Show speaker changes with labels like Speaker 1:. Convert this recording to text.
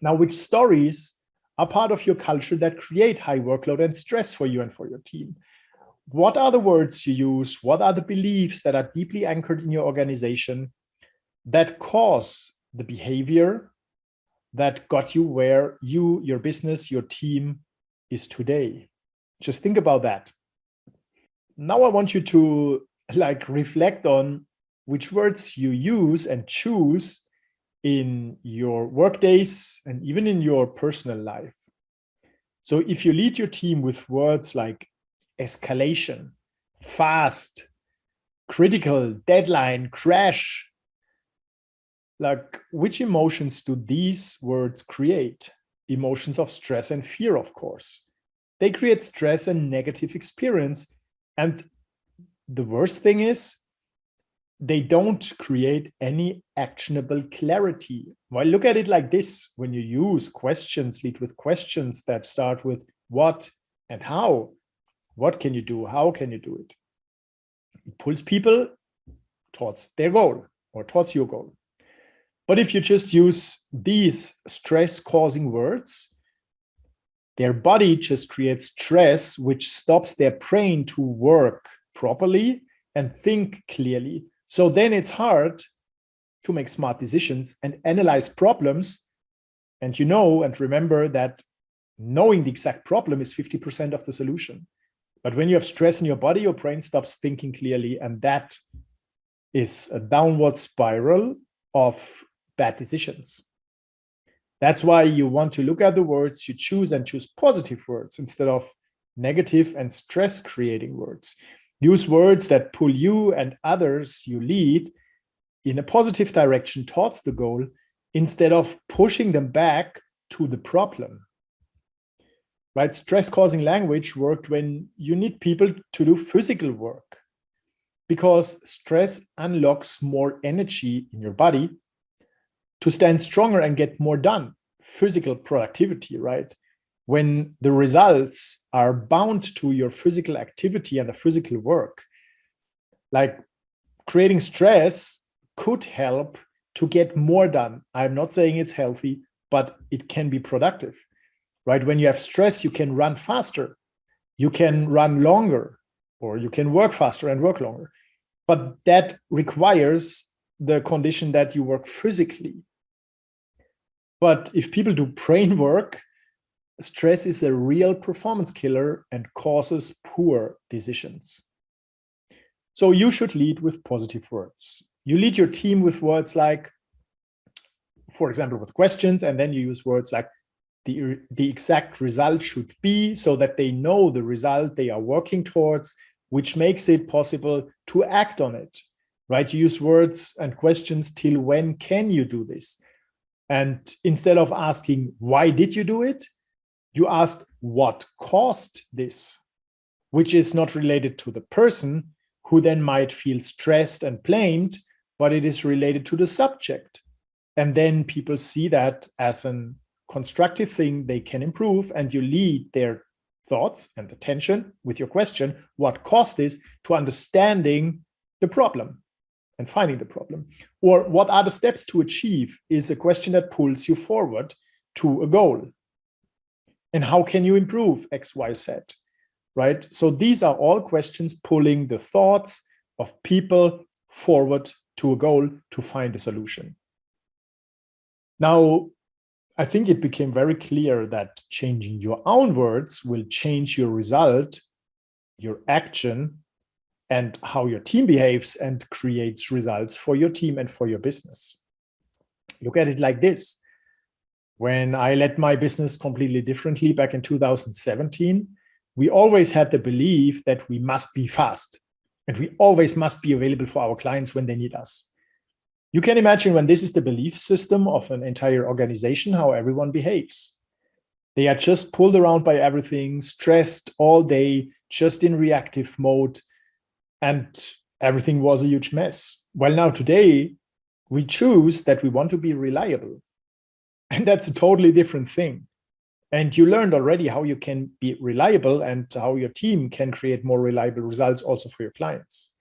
Speaker 1: Now, which stories are part of your culture that create high workload and stress for you and for your team? What are the words you use? What are the beliefs that are deeply anchored in your organization that cause the behavior that got you where you, your business, your team is today? Just think about that. Now I want you to reflect on which words you use and choose in your work days and even in your personal life. So if you lead your team with words like escalation, fast, critical, deadline, crash, which emotions do these words create? Emotions of stress and fear, of course. They create stress and negative experience. And the worst thing is, they don't create any actionable clarity. Well, look at it like this. When you use questions, lead with questions that start with what and how. What can you do? How can you do it? It pulls people towards their goal or towards your goal. But if you just use these stress-causing words, their body just creates stress, which stops their brain to work properly and think clearly. So then it's hard to make smart decisions and analyze problems. And and remember that knowing the exact problem is 50% of the solution. But when you have stress in your body, your brain stops thinking clearly. And that is a downward spiral of bad decisions. That's why you want to look at the words you choose and choose positive words instead of negative and stress-creating words. Use words that pull you and others you lead in a positive direction towards the goal instead of pushing them back to the problem. Right? Stress-causing language worked when you need people to do physical work because stress unlocks more energy in your body to stand stronger and get more done. Physical productivity, right? When the results are bound to your physical activity and the physical work, like creating stress could help to get more done. I'm not saying it's healthy, but it can be productive, right? When you have stress, you can run faster, you can run longer, or you can work faster and work longer. But that requires the condition that you work physically. But if people do brain work, stress is a real performance killer and causes poor decisions. So you should lead with positive words. You lead your team with words like, for example, with questions, and then you use words like the exact result should be, so that they know the result they are working towards, which makes it possible to act on it, right? You use words and questions till when can you do this? And instead of asking, why did you do it? You ask, what caused this? Which is not related to the person who then might feel stressed and blamed, but it is related to the subject. And then people see that as a constructive thing they can improve, and you lead their thoughts and attention with your question, what caused this, to understanding the problem and finding the problem. Or what are the steps to achieve is a question that pulls you forward to a goal. And how can you improve X, Y, Z, right? So these are all questions pulling the thoughts of people forward to a goal to find a solution. Now, I think it became very clear that changing your own words will change your result, your action, and how your team behaves and creates results for your team and for your business. Look at it like this. When I led my business completely differently back in 2017, we always had the belief that we must be fast and we always must be available for our clients when they need us. You can imagine when this is the belief system of an entire organization, how everyone behaves. They are just pulled around by everything, stressed all day, just in reactive mode, and everything was a huge mess. Well, now today, we choose that we want to be reliable. And that's a totally different thing. And you learned already how you can be reliable and how your team can create more reliable results also for your clients.